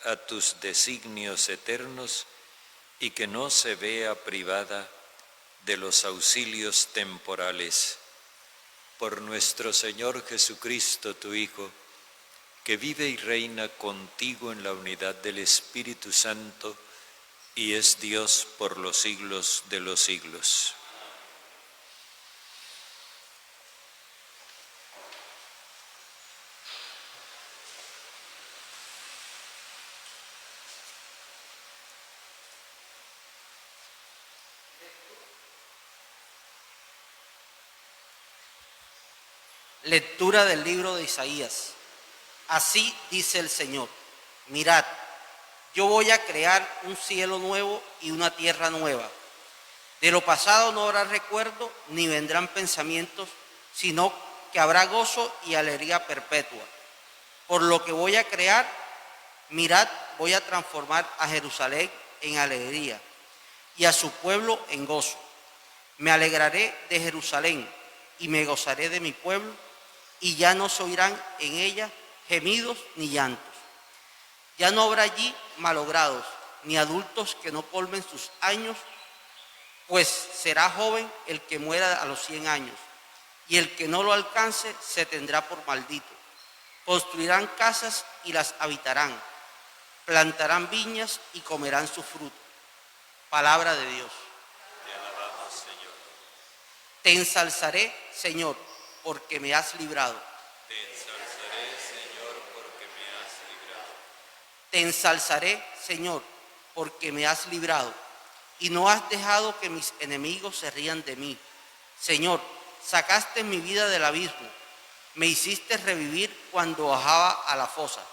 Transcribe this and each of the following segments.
a tus designios eternos y que no se vea privada de los auxilios temporales. Por nuestro Señor Jesucristo, tu Hijo, que vive y reina contigo en la unidad del Espíritu Santo y es Dios por los siglos de los siglos. Lectura del libro de Isaías. Así dice el Señor: mirad, yo voy a crear un cielo nuevo y una tierra nueva. De lo pasado no habrá recuerdo ni vendrán pensamientos, sino que habrá gozo y alegría perpetua. Por lo que voy a crear, mirad, voy a transformar a Jerusalén en alegría y a su pueblo en gozo. Me alegraré de Jerusalén y me gozaré de mi pueblo, y ya no se oirán en ella gemidos ni llantos. Ya no habrá allí malogrados, ni adultos que no colmen sus años, pues será joven el que muera a los 100 años, y el que no lo alcance se tendrá por maldito. Construirán casas y las habitarán, plantarán viñas y comerán su fruto. Palabra de Dios. Te alabamos, Señor. Te ensalzaré, Señor, porque me has librado. Te ensalzaré, Señor, porque me has librado. Te ensalzaré, Señor, porque me has librado, y no has dejado que mis enemigos se rían de mí. Señor, sacaste mi vida del abismo, me hiciste revivir cuando bajaba a la fosa.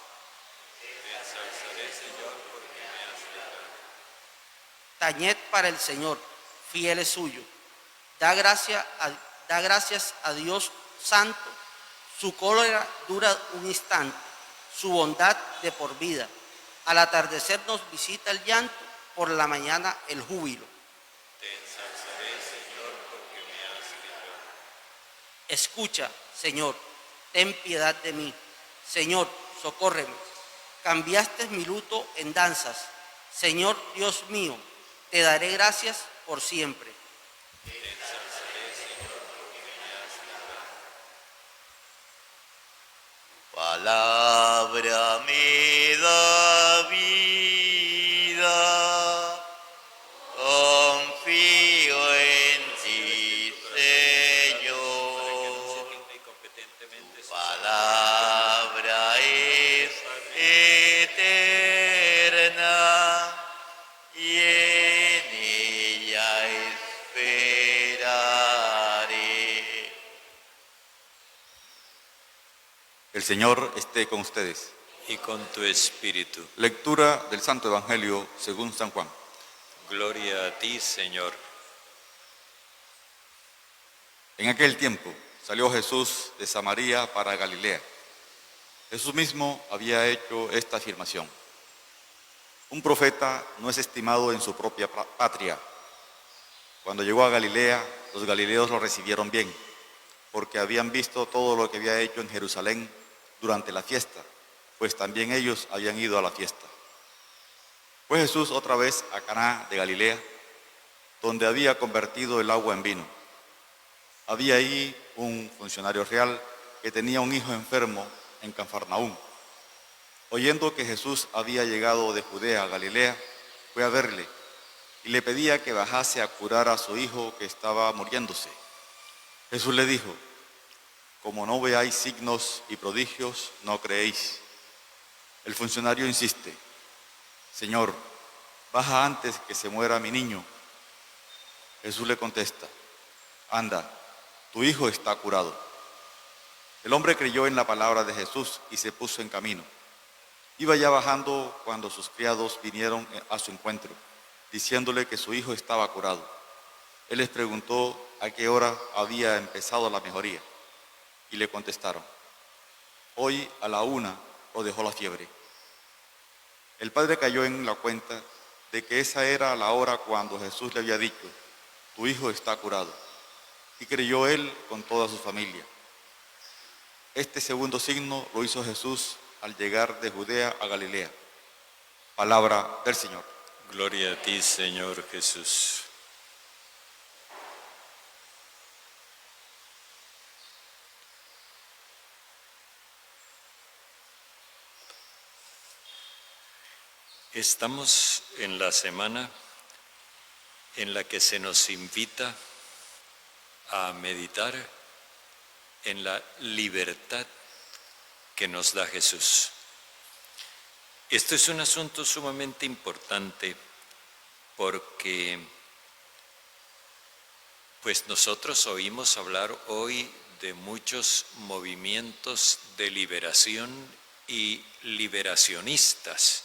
Te ensalzaré, Señor, porque me has librado. Tañed para el Señor, fiel es suyo. Da gracias a Dios Santo. Su cólera dura un instante, su bondad de por vida. Al atardecer nos visita el llanto, por la mañana el júbilo. Te ensalzaré, Señor, porque me has librado. Escucha, Señor, ten piedad de mí. Señor, socórreme. Cambiaste mi luto en danzas. Señor Dios mío, te daré gracias por siempre. Te ensalzaré, Señor, porque me has librado. Palabra me da vida, confío en ti, Señor. Tu palabra es eterna y en ella esperaré. El Señor esté con ustedes. Y con tu espíritu. Lectura del Santo Evangelio según San Juan. Gloria a ti, Señor. En aquel tiempo salió Jesús de Samaria para Galilea. Jesús mismo había hecho esta afirmación: un profeta no es estimado en su propia patria. Cuando llegó a Galilea, los galileos lo recibieron bien, porque habían visto todo lo que había hecho en Jerusalén durante la fiesta, pues también ellos habían ido a la fiesta. Fue Jesús otra vez a Caná de Galilea, donde había convertido el agua en vino. Había ahí un funcionario real que tenía un hijo enfermo en Cafarnaúm. Oyendo que Jesús había llegado de Judea a Galilea, fue a verle y le pedía que bajase a curar a su hijo que estaba muriéndose. Jesús le dijo: como no veáis signos y prodigios, no creéis. El funcionario insiste: Señor, baja antes que se muera mi niño. Jesús le contesta: anda, tu hijo está curado. El hombre creyó en la palabra de Jesús y se puso en camino. Iba ya bajando cuando sus criados vinieron a su encuentro, diciéndole que su hijo estaba curado. Él les preguntó a qué hora había empezado la mejoría, y le contestaron: hoy a la 1 lo dejó la fiebre. El padre cayó en la cuenta de que esa era la hora cuando Jesús le había dicho: tu hijo está curado, y creyó él con toda su familia. Este segundo signo lo hizo Jesús al llegar de Judea a Galilea. Palabra del Señor. Gloria a ti, Señor Jesús. Estamos en la semana en la que se nos invita a meditar en la libertad que nos da Jesús. Esto es un asunto sumamente importante porque pues nosotros oímos hablar hoy de muchos movimientos de liberación y liberacionistas.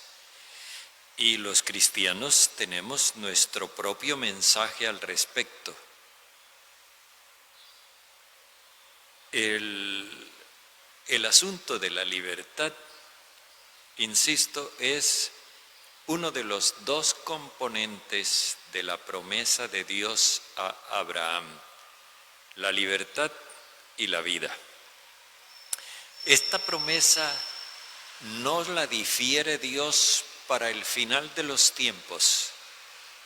Y los cristianos tenemos nuestro propio mensaje al respecto. El asunto de la libertad, insisto, es uno de los dos componentes de la promesa de Dios a Abraham, la libertad y la vida. Esta promesa no la difiere Dios para el final de los tiempos,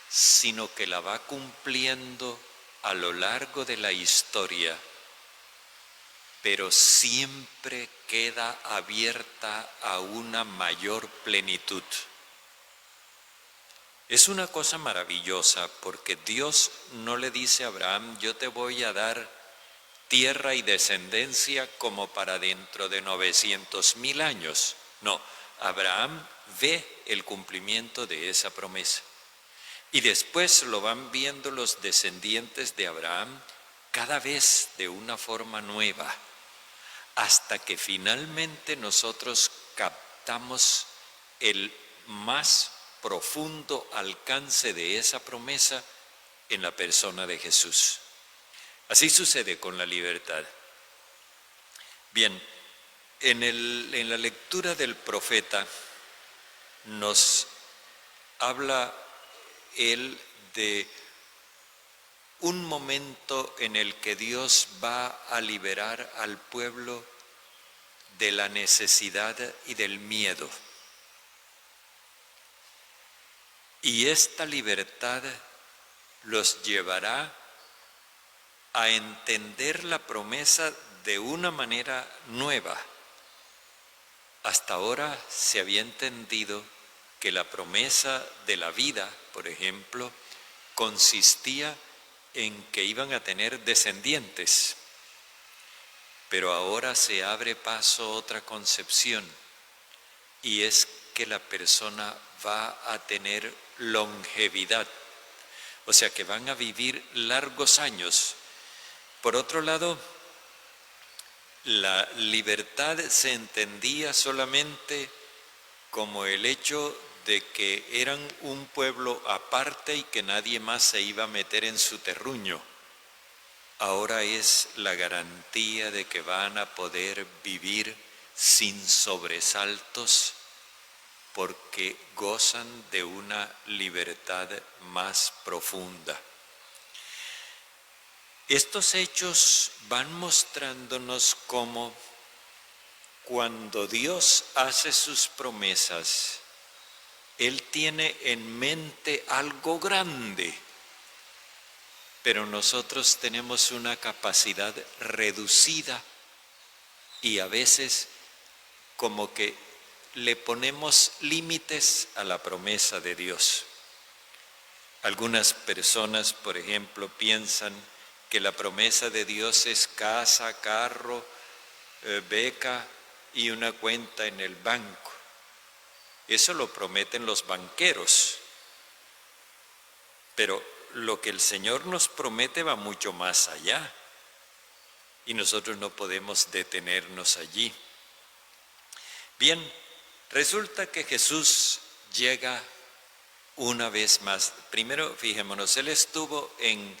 sino que la va cumpliendo a lo largo de la historia, pero siempre queda abierta a una mayor plenitud. Es una cosa maravillosa porque Dios no le dice a Abraham: yo te voy a dar tierra y descendencia como para dentro de 900,000 años. No, Abraham ve el cumplimiento de esa promesa. Y después lo van viendo los descendientes de Abraham cada vez de una forma nueva, hasta que finalmente nosotros captamos el más profundo alcance de esa promesa en la persona de Jesús. Así sucede con la libertad. Bien, en la lectura del profeta nos habla él de un momento en el que Dios va a liberar al pueblo de la necesidad y del miedo. Y esta libertad los llevará a entender la promesa de una manera nueva. Hasta ahora se había entendido que la promesa de la vida, por ejemplo, consistía en que iban a tener descendientes. Pero ahora se abre paso a otra concepción, y es que la persona va a tener longevidad, o sea que van a vivir largos años. Por otro lado, la libertad se entendía solamente como el hecho de que eran un pueblo aparte y que nadie más se iba a meter en su terruño. Ahora es la garantía de que van a poder vivir sin sobresaltos porque gozan de una libertad más profunda. Estos hechos van mostrándonos cómo cuando Dios hace sus promesas, Él tiene en mente algo grande, pero nosotros tenemos una capacidad reducida y a veces como que le ponemos límites a la promesa de Dios. Algunas personas, por ejemplo, piensan que la promesa de Dios es casa, carro, beca y una cuenta en el banco. Eso lo prometen los banqueros. Pero lo que el Señor nos promete va mucho más allá. Y nosotros no podemos detenernos allí. Bien, resulta que Jesús llega una vez más. Primero, fijémonos, Él estuvo en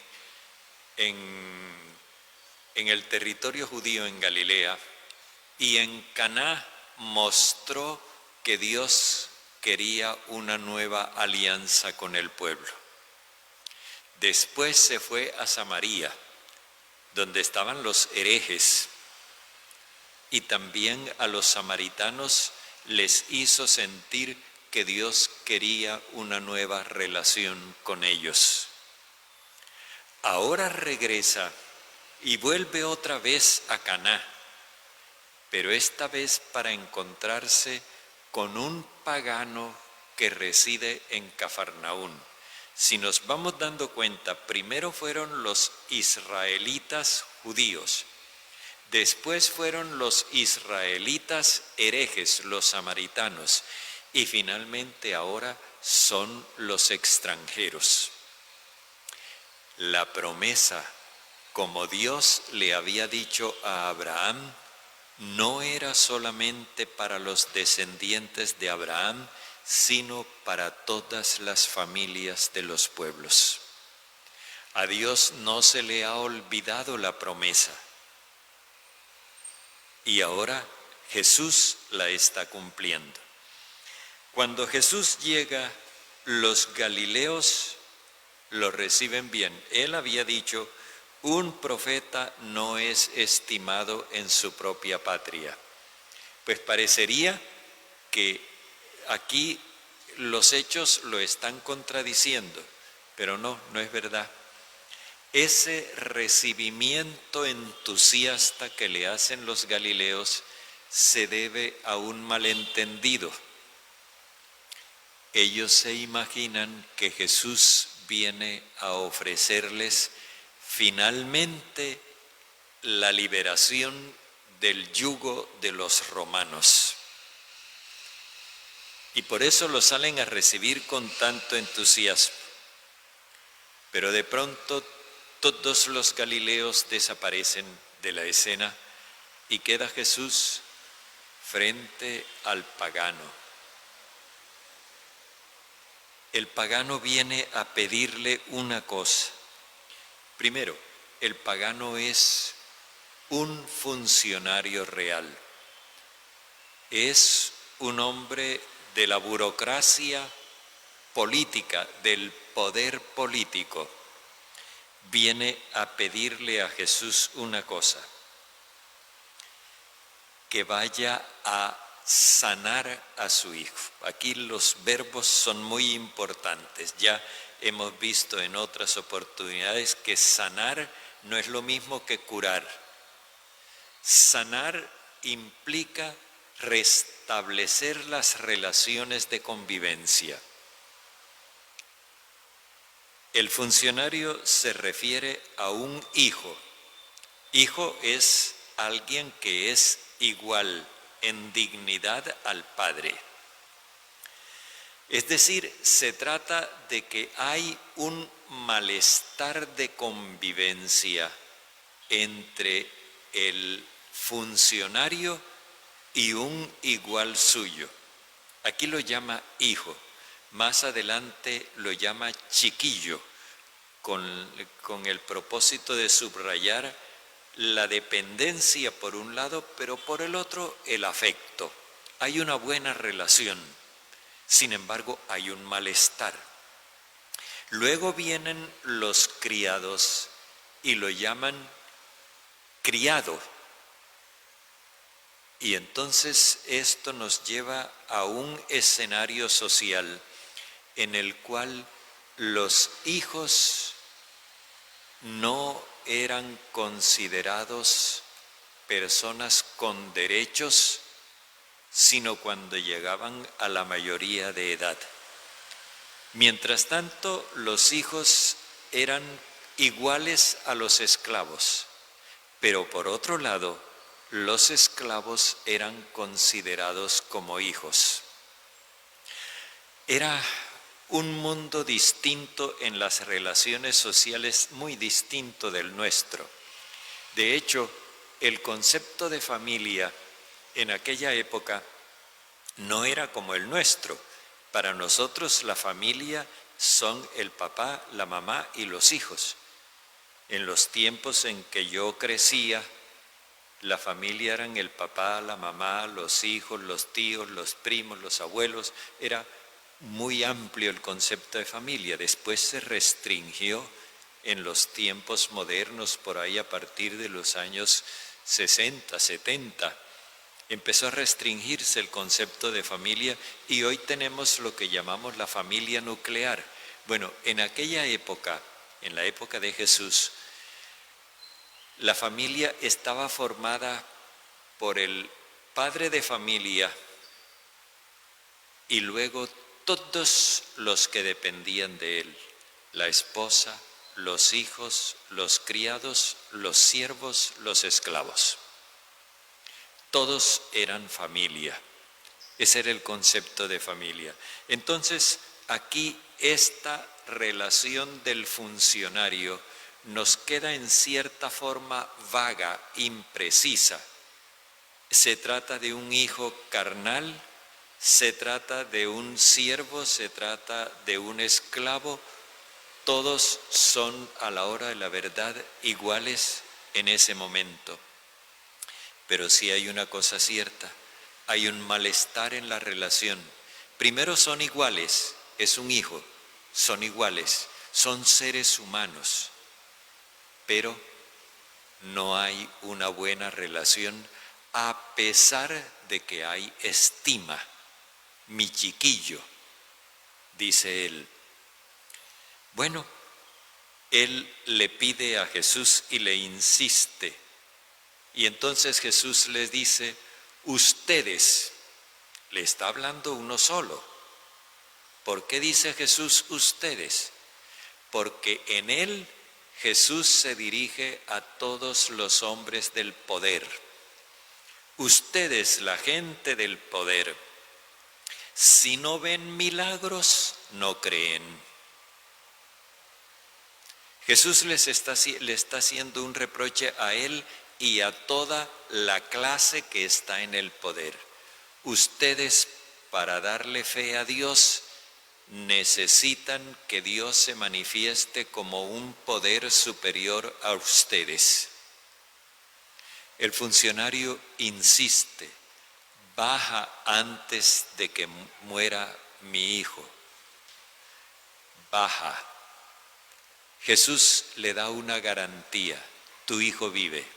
el territorio judío en Galilea, y en Caná mostró que Dios quería una nueva alianza con el pueblo. Después se fue a Samaria, donde estaban los herejes, y también a los samaritanos les hizo sentir que Dios quería una nueva relación con ellos. Ahora regresa y vuelve otra vez a Caná, pero esta vez para encontrarse con un pagano que reside en Cafarnaún. Si nos vamos dando cuenta, primero fueron los israelitas judíos, después fueron los israelitas herejes, los samaritanos, y finalmente ahora son los extranjeros. La promesa, como Dios le había dicho a Abraham, no era solamente para los descendientes de Abraham, sino para todas las familias de los pueblos. A Dios no se le ha olvidado la promesa. Y ahora Jesús la está cumpliendo. Cuando Jesús llega, los galileos lo reciben bien. Él había dicho, un profeta no es estimado en su propia patria. Pues parecería que aquí los hechos lo están contradiciendo, pero no es verdad. Ese recibimiento entusiasta que le hacen los galileos se debe a un malentendido. Ellos se imaginan que Jesús viene a ofrecerles finalmente la liberación del yugo de los romanos. Y por eso lo salen a recibir con tanto entusiasmo. Pero de pronto todos los galileos desaparecen de la escena y queda Jesús frente al pagano. El pagano viene a pedirle una cosa. Primero, el pagano es un funcionario real. Es un hombre de la burocracia política, del poder político. Viene a pedirle a Jesús una cosa: que vaya a sanar a su hijo. Aquí los verbos son muy importantes. Ya hemos visto en otras oportunidades que sanar no es lo mismo que curar. Sanar implica restablecer las relaciones de convivencia. El funcionario se refiere a un hijo. Hijo es alguien que es igual en dignidad al padre. Es decir, se trata de que hay un malestar de convivencia entre el funcionario y un igual suyo. Aquí lo llama hijo. Más adelante lo llama chiquillo, con el propósito de subrayar la dependencia por un lado, pero por el otro el afecto. Hay una buena relación, sin embargo hay un malestar. Luego vienen los criados y lo llaman criado. Y entonces esto nos lleva a un escenario social en el cual los hijos no eran considerados personas con derechos, sino cuando llegaban a la mayoría de edad. Mientras tanto, los hijos eran iguales a los esclavos, pero por otro lado, los esclavos eran considerados como hijos. Era un mundo distinto en las relaciones sociales, muy distinto del nuestro. De hecho, el concepto de familia en aquella época no era como el nuestro. Para nosotros la familia son el papá, la mamá y los hijos. En los tiempos en que yo crecía, la familia eran el papá, la mamá, los hijos, los tíos, los primos, los abuelos. Era muy amplio el concepto de familia. Después se restringió en los tiempos modernos, por ahí a partir de los años 60, 70, empezó a restringirse el concepto de familia y hoy tenemos lo que llamamos la familia nuclear. Bueno, en aquella época, en la época de Jesús, la familia estaba formada por el padre de familia y luego todos los que dependían de él, la esposa, los hijos, los criados, los siervos, los esclavos. Todos eran familia. Ese era el concepto de familia. Entonces, aquí esta relación del funcionario nos queda en cierta forma vaga, imprecisa. Se trata de un hijo carnal, se trata de un siervo, se trata de un esclavo. Todos son a la hora de la verdad iguales en ese momento. Pero sí hay una cosa cierta, hay un malestar en la relación. Primero son iguales, es un hijo, son iguales, son seres humanos, pero no hay una buena relación a pesar de que hay estima. Mi chiquillo, dice él. Bueno, él le pide a Jesús y le insiste. Y entonces Jesús les dice, ustedes, le está hablando uno solo. ¿Por qué dice Jesús ustedes? Porque en él Jesús se dirige a todos los hombres del poder. Ustedes, la gente del poder, si no ven milagros, no creen. Jesús le está haciendo un reproche a él y a toda la clase que está en el poder. Ustedes, para darle fe a Dios, necesitan que Dios se manifieste como un poder superior a ustedes. El funcionario insiste, baja antes de que muera mi hijo. Baja. Jesús le da una garantía, tu hijo vive.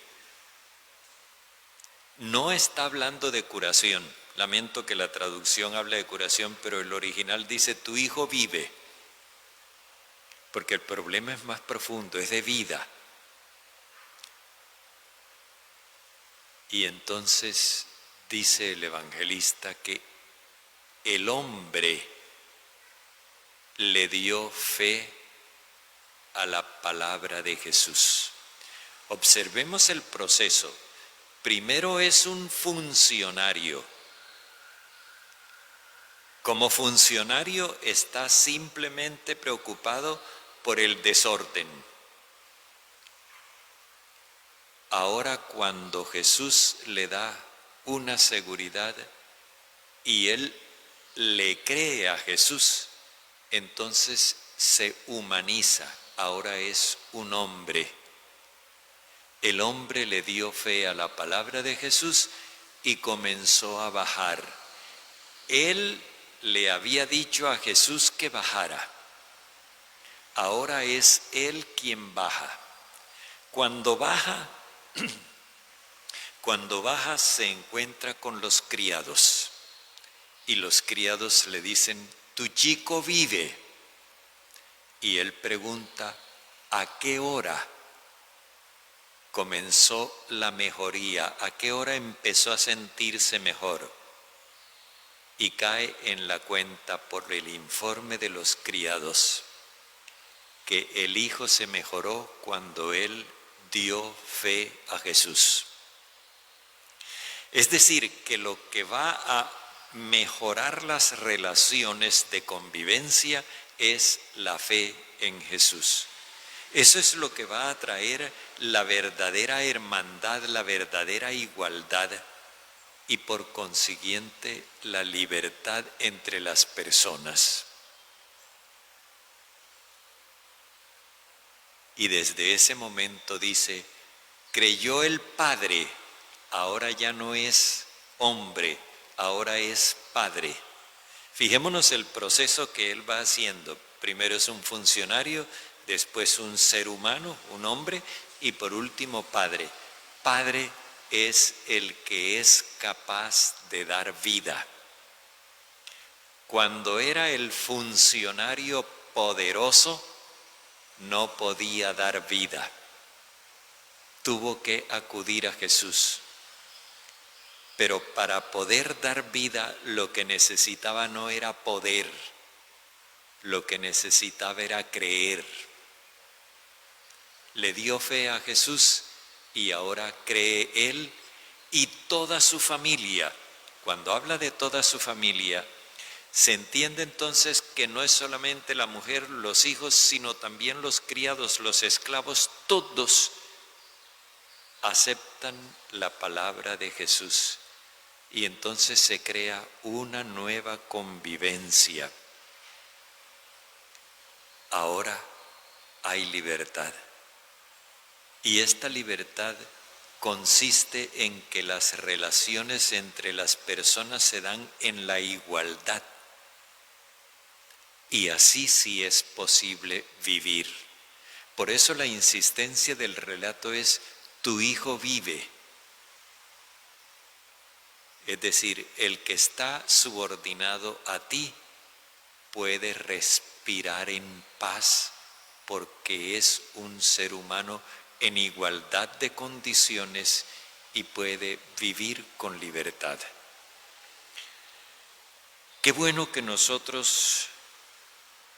No está hablando de curación, lamento que la traducción hable de curación, pero el original dice tu hijo vive, porque el problema es más profundo, es de vida. Y entonces dice el evangelista que el hombre le dio fe a la palabra de Jesús. Observemos el proceso. Primero es un funcionario. Como funcionario está simplemente preocupado por el desorden. Ahora cuando Jesús le da una seguridad y él le cree a Jesús, entonces se humaniza, ahora es un hombre. El hombre le dio fe a la palabra de Jesús y comenzó a bajar. Él le había dicho a Jesús que bajara. Ahora es él quien baja. Cuando baja se encuentra con los criados. Y los criados le dicen, tu chico vive. Y él pregunta, ¿a qué hora comenzó la mejoría? ¿A qué hora empezó a sentirse mejor? Y cae en la cuenta por el informe de los criados que el hijo se mejoró cuando él dio fe a Jesús. Es decir, que lo que va a mejorar las relaciones de convivencia es la fe en Jesús. Eso es lo que va a traer la verdadera hermandad, la verdadera igualdad y por consiguiente la libertad entre las personas. Y desde ese momento dice, creyó el Padre, ahora ya no es hombre, ahora es Padre. Fijémonos el proceso que él va haciendo. Primero es un funcionario, después un ser humano, un hombre, y por último Padre. Padre, es el que es capaz de dar vida. Cuando era el funcionario poderoso, no podía dar vida. Tuvo que acudir a Jesús. Pero para poder dar vida, lo que necesitaba no era poder, lo que necesitaba era creer. Le dio fe a Jesús y ahora cree él y toda su familia. Cuando habla de toda su familia, se entiende entonces que no es solamente la mujer, los hijos, sino también los criados, los esclavos, todos aceptan la palabra de Jesús. Y entonces se crea una nueva convivencia. Ahora hay libertad. Y esta libertad consiste en que las relaciones entre las personas se dan en la igualdad. Y así sí es posible vivir. Por eso la insistencia del relato es: tu hijo vive. Es decir, el que está subordinado a ti puede respirar en paz porque es un ser humano en igualdad de condiciones y puede vivir con libertad. Qué bueno que nosotros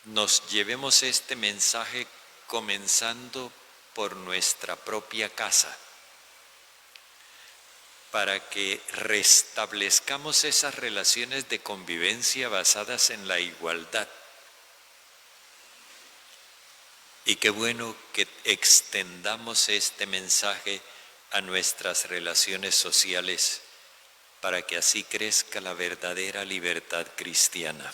nos llevemos este mensaje comenzando por nuestra propia casa, para que restablezcamos esas relaciones de convivencia basadas en la igualdad. Y qué bueno que extendamos este mensaje a nuestras relaciones sociales para que así crezca la verdadera libertad cristiana.